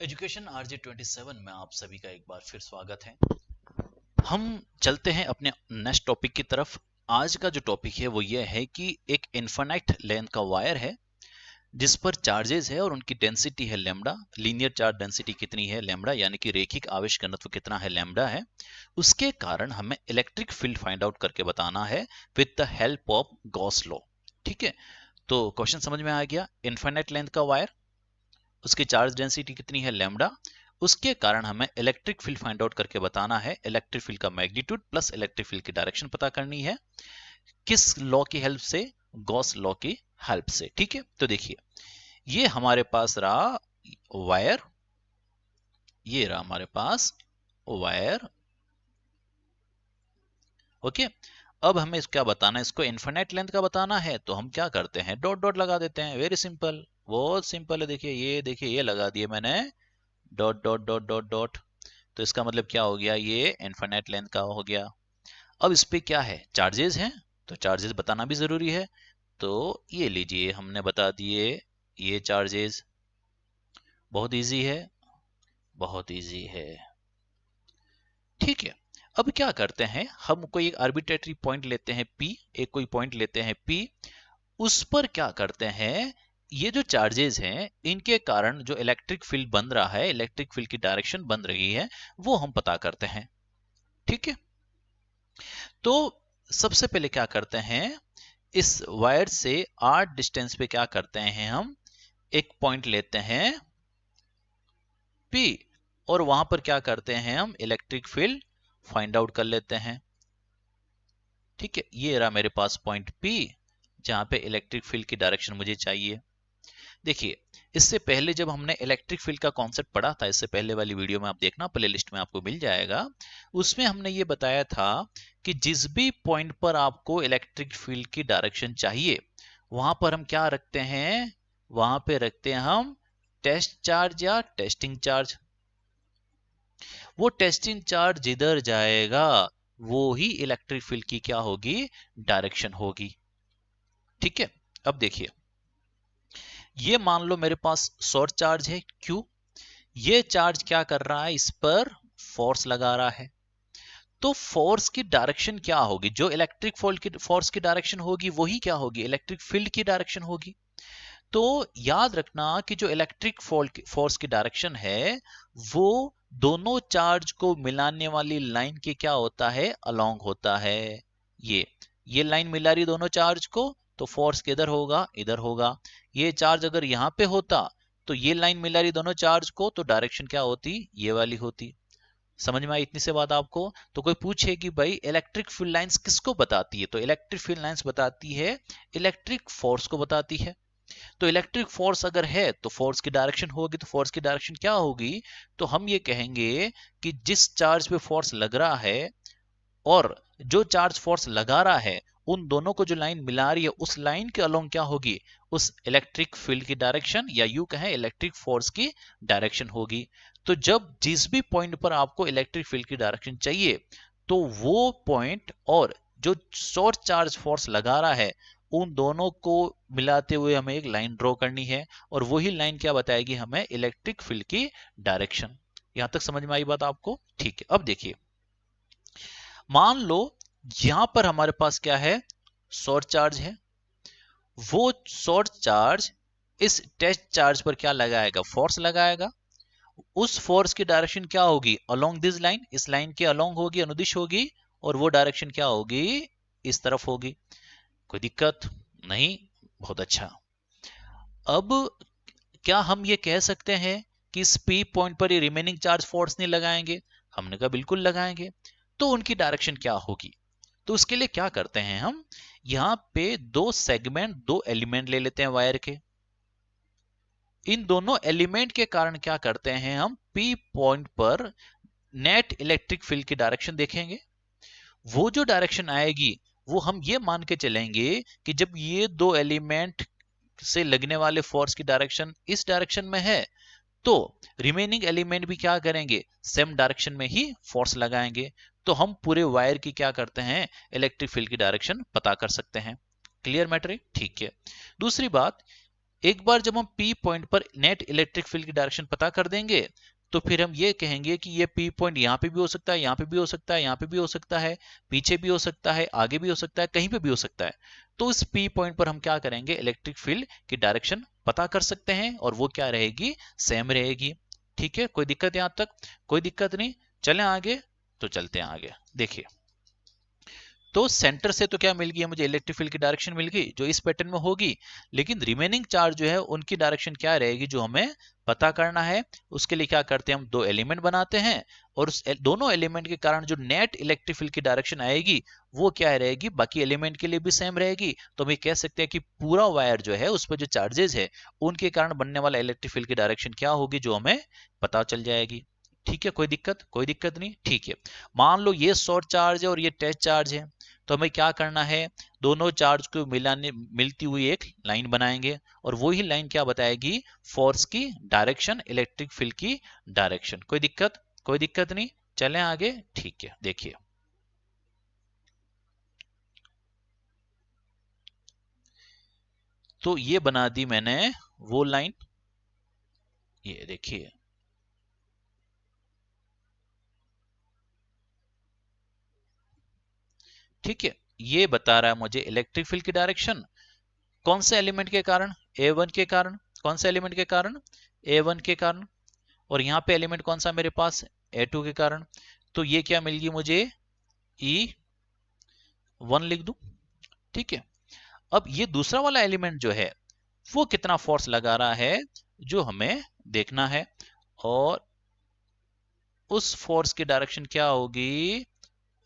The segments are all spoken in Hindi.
एजुकेशन आरजे 27 में आप सभी का एक बार फिर स्वागत है। हम चलते हैं अपने नेक्स्ट टॉपिक की तरफ। आज का जो टॉपिक है वो ये है कि एक इनफाइनाइट लेंथ का वायर है जिस पर चार्जेस है और उनकी डेंसिटी है लैम्डा। लीनियर चार्ज डेंसिटी कितनी है? लैम्डा, यानी कि रेखिक आवेश घनत्व कितना है? लैम्डा है। उसके कारण हमें इलेक्ट्रिक फील्ड फाइंड आउट करके बताना है with the help of Gauss law. ठीक है, तो क्वेश्चन समझ में आ गया। इनफाइनाइट लेंथ का वायर, उसकी चार्ज डेंसिटी कितनी है? लैम्डा। उसके कारण हमें इलेक्ट्रिक फील्ड फाइंड आउट करके बताना है। इलेक्ट्रिक फील्ड का मैग्नीट्यूड प्लस इलेक्ट्रिक फील्ड की डायरेक्शन पता करनी है। किस लॉ की हेल्प से? गॉस लॉ की हेल्प से। ठीक है, तो देखिए ये हमारे पास रहा वायर, ये रहा हमारे पास वायर। ओके, अब हमें इसको क्या बताना है? इसको इनफिनिट लेंथ का बताना है, तो हम क्या करते हैं? डॉट डॉट लगा देते हैं। वेरी सिंपल, बहुत सिंपल है। देखिए ये लगा दिए मैंने, dot dot dot dot dot. तो इसका मतलब क्या हो गया? ये इनफिनिट लेंथ का हो गया। अब इस पे क्या है? चार्जेस हैं, तो चार्जेस बताना भी जरूरी है। तो ये लीजिए, हमने बता दिए ये चार्जेस। बहुत इजी है, बहुत इजी है। ठीक है, अब क्या करते हैं? हम कोई एक आर्बिट्रेटरी पॉइंट लेते हैं P, एक कोई पॉइंट लेते हैं P। उस पर क्या करते हैं? ये जो चार्जेस हैं इनके कारण जो इलेक्ट्रिक फील्ड बन रहा है, इलेक्ट्रिक फील्ड की डायरेक्शन बन रही है, वो हम पता करते हैं। ठीक है, तो सबसे पहले क्या करते हैं? इस वायर से r डिस्टेंस पे क्या करते हैं? हम एक पॉइंट लेते हैं P और वहां पर क्या करते हैं? हम इलेक्ट्रिक फील्ड फाइंड आउट कर लेते हैं। ठीक है, ये रहा मेरे पास पॉइंट P जहां पे इलेक्ट्रिक फील्ड की डायरेक्शन मुझे चाहिए। देखिए, इससे पहले जब हमने इलेक्ट्रिक फील्ड का कॉन्सेप्ट पढ़ा था, इससे पहले वाली वीडियो में आप देखना, प्लेलिस्ट में आपको मिल जाएगा। उसमें हमने ये बताया था कि जिस भी पॉइंट पर आपको इलेक्ट्रिक फील्ड की डायरेक्शन चाहिए, वहां पर हम क्या रखते हैं? वहां पे रखते हैं हम टेस्ट चार्ज या टेस्टिंग चार्ज। वो टेस्टिंग चार्ज जिधर जाएगा वो ही इलेक्ट्रिक फील्ड की क्या होगी? डायरेक्शन होगी। ठीक है, अब देखिए, ये मान लो मेरे पास शॉर्ट चार्ज है Q। ये चार्ज क्या कर रहा है? इस पर फोर्स लगा रहा है। तो फोर्स की डायरेक्शन क्या होगी? जो इलेक्ट्रिक फोर्स की डायरेक्शन होगी वही क्या होगी? इलेक्ट्रिक फील्ड की डायरेक्शन होगी। तो याद रखना कि जो इलेक्ट्रिक फोर्स की डायरेक्शन है वो दोनों चार्ज को मिलाने वाली लाइन के क्या होता है? अलोंग होता है। ये लाइन मिला रही दोनों चार्ज को, तो फोर्स किधर होगा? इधर होगा। ये चार्ज अगर यहां पे होता तो ये लाइन मिला रही दोनों चार्ज को, तो डायरेक्शन क्या होती? ये वाली होती। समझ में आई इतनी से बात आपको? तो कोई पूछे कि भाई इलेक्ट्रिक फील्ड लाइंस किसको बताती है, तो इलेक्ट्रिक फील्ड लाइंस बताती है इलेक्ट्रिक फोर्स को बताती है। तो इलेक्ट्रिक फोर्स अगर है तो फोर्स की डायरेक्शन होगी, तो फोर्स की डायरेक्शन क्या होगी? तो हम ये कहेंगे कि जिस चार्ज पे फोर्स लग रहा है और जो चार्ज फोर्स लगा रहा है, उन दोनों को जो लाइन मिला रही है उस लाइन के अलोंग क्या होगी? उस इलेक्ट्रिक फील्ड की डायरेक्शन, या यूं कहें इलेक्ट्रिक फोर्स की डायरेक्शन होगी। तो जब जिस भी पॉइंट पर आपको इलेक्ट्रिक फील्ड की डायरेक्शन चाहिए, तो वो पॉइंट और जो शॉर्ट चार्ज फोर्स लगा रहा है, उन दोनों को मिलाते हुए हमें एक लाइन ड्रॉ करनी है, और वही लाइन क्या बताएगी हमें? इलेक्ट्रिक फील्ड की डायरेक्शन। यहां तक समझ में आई बात आपको? ठीक है, अब देखिए, मान लो यहां पर हमारे पास क्या है? शॉर्ट चार्ज है। वो शॉर्ट चार्ज इस टेस्ट चार्ज पर क्या लगाएगा? फोर्स लगाएगा। उस फोर्स की डायरेक्शन क्या होगी? अलोंग दिस लाइन, इस लाइन के अलोंग होगी, अनुदिश होगी। और वो डायरेक्शन क्या होगी? इस तरफ होगी। कोई दिक्कत नहीं? बहुत अच्छा। अब क्या हम ये कह सकते हैं कि इस P पॉइंट पर ये रिमेनिंग चार्ज फोर्स नहीं लगाएंगे? हमने कहा बिल्कुल लगाएंगे। तो उनकी डायरेक्शन क्या होगी? तो उसके लिए क्या करते हैं? हम यहां पे दो सेगमेंट, दो एलिमेंट ले लेते हैं वायर के। इन दोनों एलिमेंट के कारण क्या करते हैं? हम P पॉइंट पर नेट इलेक्ट्रिक फील्ड की डायरेक्शन देखेंगे। वो जो डायरेक्शन आएगी वो हम ये मान के चलेंगे कि जब ये दो एलिमेंट से लगने वाले फोर्स की डायरेक्शन इस डायरेक्शन में है, तो रिमेनिंग एलिमेंट भी क्या करेंगे? सेम डायरेक्शन में ही फोर्स लगाएंगे। तो हम पूरे वायर की क्या करते हैं? इलेक्ट्रिक फील्ड की डायरेक्शन पता कर सकते हैं। क्लियर मैटर है? ठीक है। दूसरी बात, एक बार जब हम P पॉइंट पर नेट इलेक्ट्रिक फील्ड की डायरेक्शन पता कर देंगे तो फिर हम ये कहेंगे कि ये P पॉइंट यहाँ पे भी हो सकता है, यहाँ पे भी हो सकता है, यहाँ पे भी हो सकता है, पीछे भी हो सकता है, आगे भी हो सकता है, कहीं पे भी हो सकता है। तो इस P पॉइंट पर हम क्या करेंगे, इलेक्ट्रिक फील्ड की डायरेक्शन पता कर सकते हैं और वो क्या रहेगी, सेम रहेगी। ठीक है, कोई दिक्कत यहाँ तक? कोई दिक्कत नहीं। चलें आगे, तो चलते हैं आगे। देखिए, तो सेंटर से तो क्या मिल गई मुझे, इलेक्ट्रिक फील्ड की डायरेक्शन मिल गई जो इस पैटर्न में होगी, लेकिन रिमेनिंग चार्ज जो है उनकी डायरेक्शन क्या रहेगी जो हमें पता करना है। उसके लिए क्या करते हैं, हम दो एलिमेंट बनाते हैं और उस दोनों एलिमेंट के कारण जो नेट इलेक्ट्रिक फील्ड की डायरेक्शन आएगी वो क्या रहेगी, बाकी एलिमेंट के लिए भी सेम रहेगी। तो हम ये कह सकते हैं कि पूरा वायर जो है उस पर जो चार्जेस है उनके कारण बनने वाला इलेक्ट्रिक फील्ड की डायरेक्शन क्या होगी जो हमें पता चल जाएगी। ठीक है, कोई दिक्कत? कोई दिक्कत नहीं। ठीक है, मान लो ये शॉर्ट चार्ज है और ये टेस्ट चार्ज है, तो हमें क्या करना है, दोनों चार्ज को मिलती हुई एक लाइन बनाएंगे और वो ही लाइन क्या बताएगी, फोर्स की डायरेक्शन, इलेक्ट्रिक फील्ड की डायरेक्शन। कोई दिक्कत? कोई दिक्कत नहीं। चलें आगे। ठीक है, देखिए, तो ये बना दी मैंने वो लाइन, ये देखिए, ठीक है, ये बता रहा है मुझे इलेक्ट्रिक फील्ड की डायरेक्शन कौन से एलिमेंट के कारण, A1 के कारण। कौन से एलिमेंट के कारण, A1 के कारण। और यहाँ पे एलिमेंट कौन सा मेरे पास, A2 के कारण। तो ये क्या मिल गई मुझे, E1 लिख दूं। ठीक है, अब ये दूसरा वाला एलिमेंट जो है वो कितना फोर्स लगा रहा है जो हमें देखना है, और उस फोर्स की डायरेक्शन क्या होगी,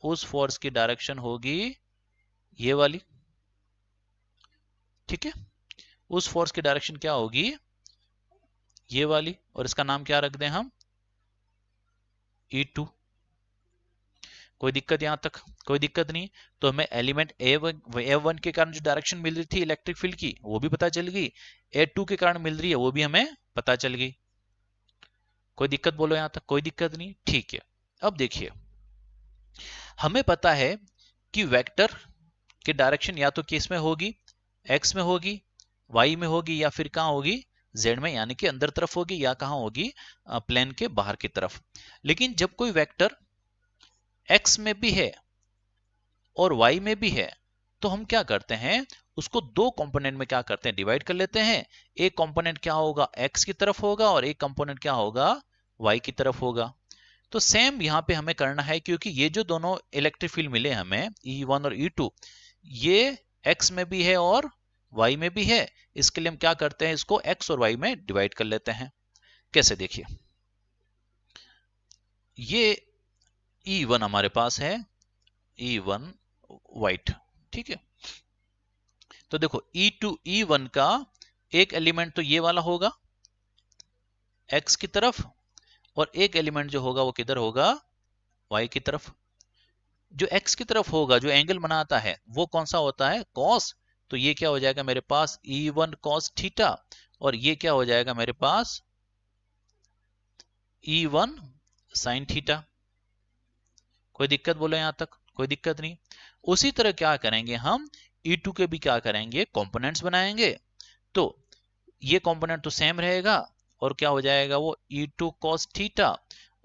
उस फोर्स की डायरेक्शन होगी ये वाली। ठीक है, उस फोर्स की डायरेक्शन क्या होगी, ये वाली, और इसका नाम क्या रख दें हम, E2। कोई दिक्कत यहां तक? कोई दिक्कत नहीं। तो हमें एलिमेंट A1 के कारण जो डायरेक्शन मिल रही थी इलेक्ट्रिक फील्ड की वो भी पता चल गई, A2 के कारण मिल रही है वो भी हमें पता चल गई। कोई दिक्कत बोलो यहां तक? कोई दिक्कत नहीं। ठीक है, अब देखिए, हमें पता है कि वेक्टर की डायरेक्शन या तो किस में होगी, एक्स में होगी, वाई में होगी, या फिर कहां होगी, जेड में, यानी कि अंदर तरफ होगी, या कहां होगी, प्लेन के बाहर की तरफ। लेकिन जब कोई वेक्टर एक्स में भी है और वाई में भी है तो हम क्या करते हैं, उसको दो कंपोनेंट में क्या करते हैं, डिवाइड कर लेते हैं। एक कंपोनेंट क्या होगा, एक्स की तरफ होगा, और एक कंपोनेंट क्या होगा, वाई की तरफ होगा। तो सेम यहां पे हमें करना है, क्योंकि ये जो दोनों इलेक्ट्रिक फील्ड मिले हमें E1 और E2, ये एक्स में भी है और वाई में भी है। इसके लिए हम क्या करते हैं, इसको एक्स और वाई में डिवाइड कर लेते हैं। कैसे, देखिए, ये E1 हमारे पास है, E1 वाइट। ठीक है, तो देखो E2 E1 का एक एलिमेंट तो ये वाला होगा x की तरफ, और एक एलिमेंट जो होगा वो किधर होगा, y की तरफ। जो x की तरफ होगा, जो एंगल बनाता है वो कौन सा होता है, cos। तो ये क्या हो जाएगा मेरे पास, E1 cos थीटा, और ये क्या हो जाएगा मेरे पास, E1 sin थीटा। कोई दिक्कत बोलो यहां तक? कोई दिक्कत नहीं। उसी तरह क्या करेंगे हम, E2 के भी क्या करेंगे, कंपोनेंट्स बनाएंगे। तो ये कंपोनेंट तो सेम रहेगा, और क्या हो जाएगा वो, E2 cos थीटा,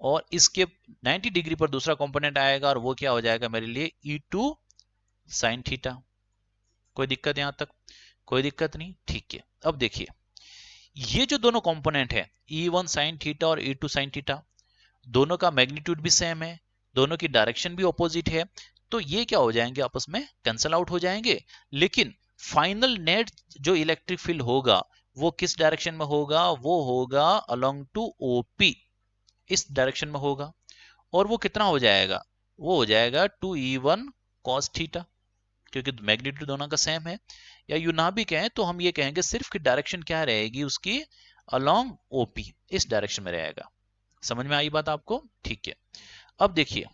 और इसके 90 डिग्री पर दूसरा कंपोनेंट आएगा और वो क्या हो जाएगा मेरे लिए, E2 sin थीटा। कोई दिक्कत यहां तक? कोई दिक्कत नहीं। ठीक है, अब देखिए, ये जो दोनों कंपोनेंट है E1 sin थीटा और E2 sin थीटा, दोनों का मैग्नीट्यूड भी सेम है, दोनों की डायरेक्शन भी ऑपोजिट है, तो ये क्या हो जाएंगे, आपस में कैंसल आउट हो जाएंगे। लेकिन फाइनल नेट जो इलेक्ट्रिक फील्ड होगा वो किस डायरेक्शन में होगा, वो होगा अलोंग टू OP, इस डायरेक्शन में होगा। और वो कितना हो जाएगा, वो हो जाएगा 2E1 cos थीटा, क्योंकि मैग्नीट्यूड दोनों का सेम है। या यू ना भी कहें तो हम ये कहेंगे सिर्फ कि डायरेक्शन क्या रहेगी उसकी, अलोंग OP, इस डायरेक्शन में रहेगा। समझ में आई बात आपको? ठीक है, अब देखिए,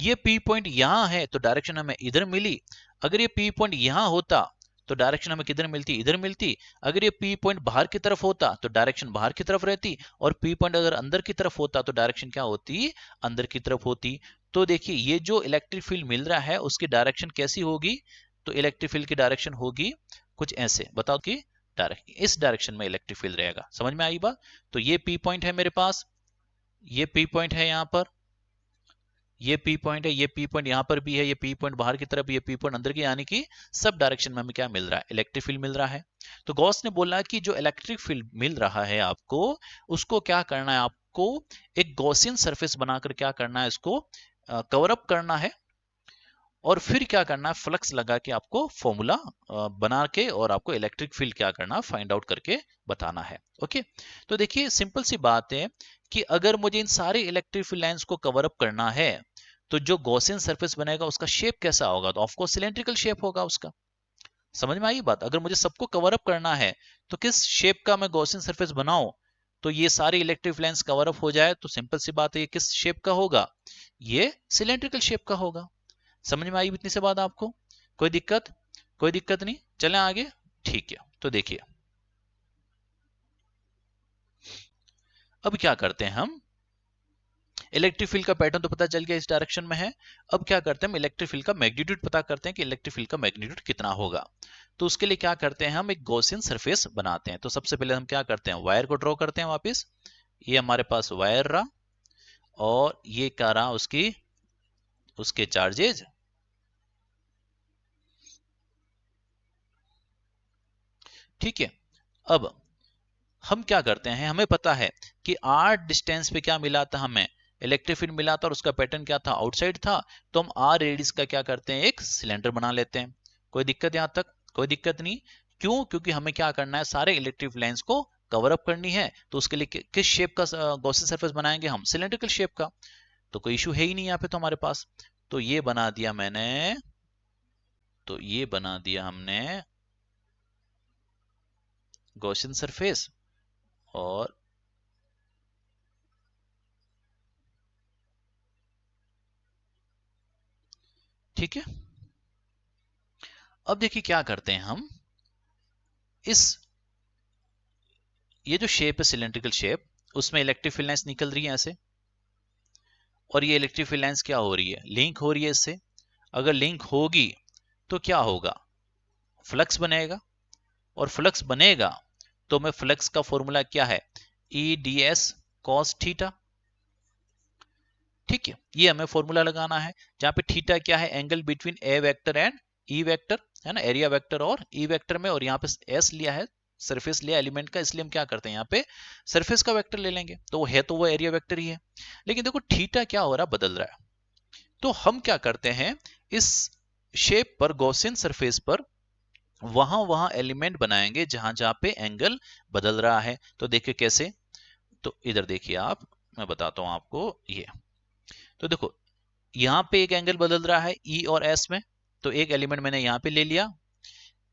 ये P पॉइंट यहां है तो डायरेक्शन हमें इधर मिली। अगर ये P पॉइंट यहां होता तो डायरेक्शन हमें किधर मिलती, इधर मिलती। अगर ये P पॉइंट बाहर की तरफ होता तो डायरेक्शन बाहर की तरफ रहती, और P पॉइंट अगर अंदर की तरफ होता तो डायरेक्शन क्या होती, अंदर की तरफ होती। तो देखिए, ये जो इलेक्ट्रिक फील्ड मिल रहा है उसकी डायरेक्शन कैसी होगी, तो इलेक्ट्रिक फील्ड की डायरेक्शन होगी कुछ ऐसे, बताओ कि इस डायरेक्शन में इलेक्ट्रिक फील्ड रहेगा। समझ में आई बात? तो ये पी पॉइंट है मेरे पास, ये पी पॉइंट है यहाँ पर, ये पी पॉइंट है, ये पी पॉइंट यहाँ पर भी है, ये पी पॉइंट बाहर की तरफ, ये पी पॉइंट अंदर की, यानी कि सब डायरेक्शन में हमें क्या मिल रहा है? इलेक्ट्रिक फील्ड मिल रहा है। तो गॉस ने बोला कि जो इलेक्ट्रिक फील्ड मिल रहा है आपको, उसको क्या करना है? आपको एक गॉसियन सरफेस बनाकर क्या करना है? इसको कवर अप करना है, और फिर क्या करना है? फ्लक्स लगा के आपको फॉर्मूला बना के और आपको इलेक्ट्रिक फील्ड क्या करना है? फाइंड आउट करके बताना है। ओके, तो देखिए सिंपल सी बात है कि अगर मुझे इन सारे इलेक्ट्रिक फील्ड लाइंस को कवर अप करना है, तो जो गॉसियन सरफेस बनेगा उसका शेप कैसा होगा? तो ऑफ कोर्स सिलेंड्रिकल शेप होगा उसका। समझ में आई बात? अगर मुझे सबको कवर अप करना है तो किस शेप का मैं गॉसियन सरफेस बनाऊं तो ये सारी इलेक्ट्रिक लाइंस कवर अप हो जाए? तो सिंपल सी बात है, ये किस शेप का होगा? ये सिलेंड्रिकल शेप का होगा। समझ में आई इतनी से बात आपको? कोई दिक्कत? कोई दिक्कत नहीं, चलें आगे। ठीक है, तो देखिए अब क्या करते हैं हम, इलेक्ट्रिक फील्ड का पैटर्न तो पता चल गया इस डायरेक्शन में है। अब क्या करते हैं हम? इलेक्ट्रिक फील्ड का मैग्नीट्यूड पता करते हैं कि इलेक्ट्रिक फील्ड का मैग्नीट्यूड कितना होगा। तो उसके लिए क्या करते हैं? हम एक गॉसियन सरफेस बनाते हैं। तो सबसे पहले हम क्या करते हैं? वायर को ड्रॉ करते हैं वापस। ये हमारे पास वायर रहा, और ये क्या रहा? उसके चार्जेज। ठीक है, अब हम क्या करते हैं? हमें पता है कि r डिस्टेंस पे क्या मिला था? हमें इलेक्ट्रिक फील्ड मिला था, और उसका पैटर्न क्या था? आउटसाइड था। तो हम r रेडियस का क्या करते हैं? एक सिलेंडर बना लेते हैं। कोई दिक्कत यहां तक? कोई दिक्कत नहीं। क्यों? क्योंकि हमें क्या करना है? सारे इलेक्ट्रिक लाइंस को कवर अप करनी है। तो उसके लिए किस शेप का गॉसियन सरफेस बनाएंगे हम? सिलेंड्रिकल शेप का। तो कोई इशू है ही नहीं यहाँ पे तो हमारे पास। तो ये बना दिया मैंने, तो ये बना दिया हमने गॉसियन सरफेस। और ठीक है, अब देखिए क्या करते हैं हम, इस ये जो शेप है सिलेंड्रिकल शेप, उसमें इलेक्ट्रिक फील्ड लाइंस निकल रही है ऐसे, और ये इलेक्ट्रिक फील्ड लाइंस क्या हो रही है? लिंक हो रही है इससे। अगर लिंक होगी तो क्या होगा? फ्लक्स बनेगा, और फ्लक्स बनेगा तो मैं फ्लक्स का फॉर्मूला क्या है? E D S cos theta. ठीक है, ये हमें फॉर्मूला लगाना है, जहां पे थीटा क्या है? Angle between A vector and E vector, है ना, एरिया वेक्टर और ई वेक्टर में। और यहाँ पे एस लिया है, सरफेस लिया एलिमेंट का, इसलिए हम क्या करते हैं? यहाँ पे सरफेस का वेक्टर ले लेंगे। तो वो है, तो वो एरिया वेक्टर ही है। लेकिन देखो थीटा क्या हो रहा है? बदल रहा है। तो हम क्या करते हैं? इस शेप पर, गॉसियन सरफेस पर, वहां वहां एलिमेंट बनाएंगे जहां जहां पे एंगल बदल रहा है। तो देखिए कैसे, तो इधर देखिए आप, मैं बताता हूं आपको। ये तो देखो, यहां पे एक एंगल बदल रहा है ई और एस में, तो एक एलिमेंट मैंने यहां पे ले लिया।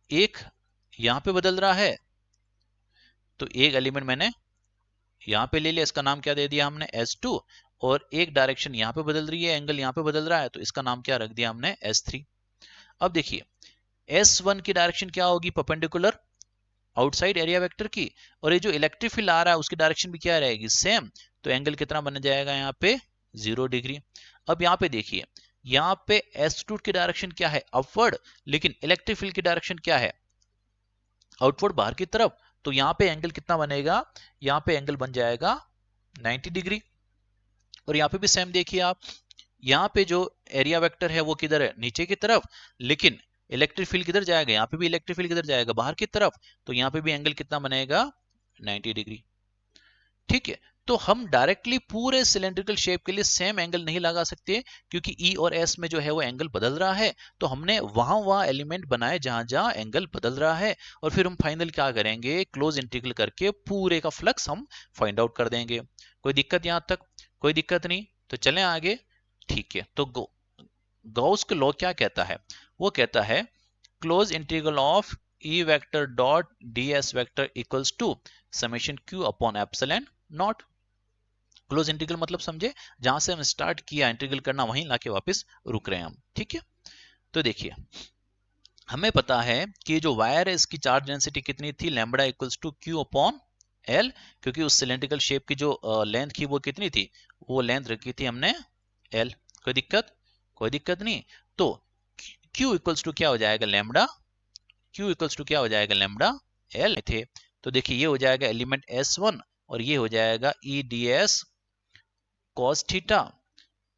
एक यहां पे बदल रहा है, तो एक एलिमेंट मैंने यहां पे ले लिया, इसका नाम क्या दे दिया हमने? S2। और एक डायरेक्शन यहां पे बदल रही है, एंगल यहां पे बदल रहा है, तो इसका नाम क्या रख दिया हमने? S3। अब देखिए S1 की डायरेक्शन क्या होगी? परपेंडिकुलर आउटसाइड एरिया वेक्टर की। और ये जो इलेक्ट्रिक फील्ड आ रहा है उसकी डायरेक्शन भी क्या रहेगी? सेम। तो एंगल कितना बन जाएगा यहाँ पे? 0 डिग्री। अब यहाँ पे देखिए, यहाँ पे S2 की डायरेक्शन क्या है? अपवर्ड। लेकिन इलेक्ट्रिक फील्ड की डायरेक्शन क्या है? आउटवर्ड, बाहर की तरफ। तो यहाँ पे एंगल कितना बनेगा? यहाँ पे एंगल बन जाएगा 90 डिग्री। और यहाँ पे भी सेम देखिए आप, यहाँ पे जो एरिया वेक्टर है वो किधर है? नीचे की तरफ। लेकिन इलेक्ट्रिक फील्ड किधर जाएगा? यहाँ पे भी इलेक्ट्रिक फील्ड किधर जाएगा? बाहर की तरफ। तो यहाँ पे भी एंगल कितना बनेगा? 90 डिग्री। ठीक है, तो हम डायरेक्टली पूरे सिलेंड्रिकल शेप के लिए सेम एंगल नहीं लगा सकते, क्योंकि ई और एस में जो है वो एंगल बदल रहा है। तो हमने वहां वहां एलिमेंट बनाए जहां जहां एंगल बदल रहा है, और फिर हम फाइनल क्या करेंगे? क्लोज इंटीग्रल करके पूरे का फ्लक्स हम फाइंड आउट कर देंगे। कोई दिक्कत यहां तक? कोई दिक्कत नहीं, तो चलें आगे। ठीक है, तो गॉस का लॉ क्या कहता है? वो कहता है close integral of e vector dot d s vector equals to summation q upon epsilon naught. Close integral मतलब समझे? जहां से हम स्टार्ट किया इंटीग्रल करना, वहीं लाके वापस रुक रहे हैं हम। ठीक है, तो देखिए हमें पता है कि जो वायर है इसकी चार्ज डेंसिटी कितनी थी? Lambda equals to q upon l. क्योंकि उस सिलेंड्रिकल शेप की जो लेंथ थी वो कितनी थी? वो लेंथ रखी थी हमने एल। कोई दिक्कत? कोई दिक्कत नहीं। तो Q इक्वल्स टू क्या हो जाएगा? लैम्बडा। Q इक्वल्स टू क्या हो जाएगा? लैम्बडा एल थे, तो देखिए ये हो जाएगा एलिमेंट S1 और ये हो जाएगा EDS cos theta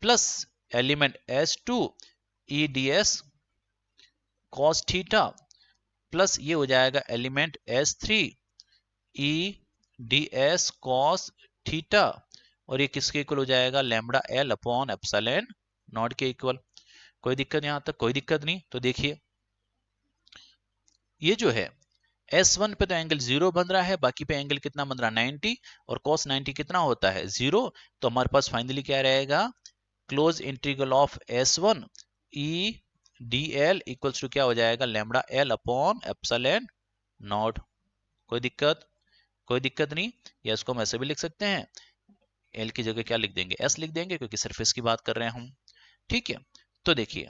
plus element S2 EDS cos theta plus ये हो जाएगा element S3 EDS cos theta और ये किसके इक्वल हो जाएगा lambda l upon epsilon not के इक्वल। कोई दिक्कत यहां तक? कोई दिक्कत नहीं। तो देखिए ये जो है S1 पे तो एंगल 0 बन रहा है, बाकी पे एंगल कितना बन रहा है 90 और cos 90 कितना होता है 0। तो हमारे पास फाइनली क्या रहेगा close integral of S1 E dl equals to क्या हो जाएगा lambda l upon epsilon naught. कोई दिक्कत? कोई दिक्कत नहीं। या इसको हम ऐसे भी लिख सकते हैं, एल की जगह क्या लिख देंगे एस लिख देंगे क्योंकि सरफेस की बात कर रहे हैं हम। ठीक है, तो देखिए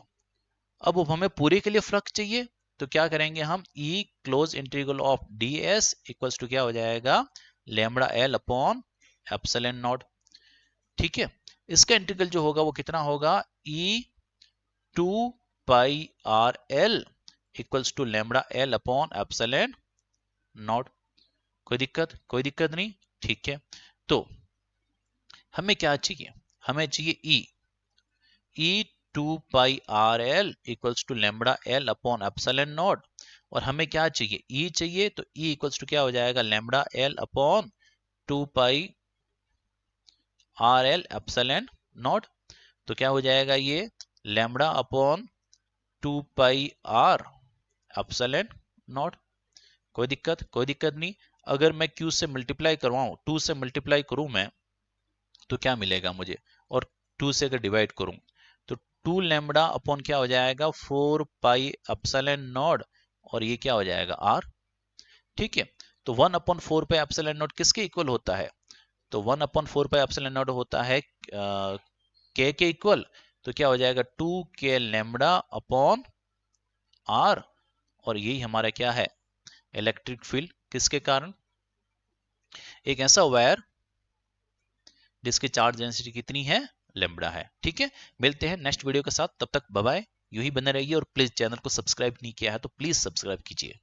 अब हमें पूरे के लिए फ्लक्स चाहिए, तो क्या करेंगे हम E close integral of ds equals to क्या हो जाएगा lambda l upon epsilon naught. ठीक है, इसका इंटीग्रल जो होगा वो कितना होगा E 2 pi r l equals to lambda l upon epsilon naught. कोई दिक्कत? कोई दिक्कत नहीं। ठीक है, तो हमें क्या चाहिए? हमें चाहिए E 2 pi r l equals to lambda l upon epsilon naught और हमें क्या चाहिए E चाहिए, तो E इक्वल्स टू क्या हो जाएगा lambda l upon 2 pi r l epsilon naught. तो क्या हो जाएगा ये lambda upon 2 pi r epsilon naught. कोई दिक्कत? कोई दिक्कत नहीं। अगर मैं Q से मल्टीप्लाई करवाऊं, 2 से मल्टीप्लाई करूं मैं, तो क्या मिलेगा मुझे, और 2 से अगर डिवाइड करूं तो 2 लैम्बडा अपॉन क्या हो जाएगा 4 पाई एप्सिलॉन नॉट और ये क्या हो जाएगा R। ठीक है, तो 1 अपॉन 4 पाई एप्सिलॉन नॉट किसके इक्वल होता है? तो 1 अपॉन 4 पाई एप्सिलॉन नॉट होता है K के इक्वल। तो क्या हो जाएगा 2K लैम्बडा अपॉन R और यही हमारा क्या है इलेक्ट्रिक फील्ड। किसके कारण? एक ऐसा वायर जिसकी चार्ज डेंसिटी कितनी है लैम्बडा है। ठीक है, मिलते हैं नेक्स्ट वीडियो के साथ, तब तक बाय बाय। यूं ही बने रहिए और प्लीज चैनल को सब्सक्राइब नहीं किया है तो प्लीज सब्सक्राइब कीजिए।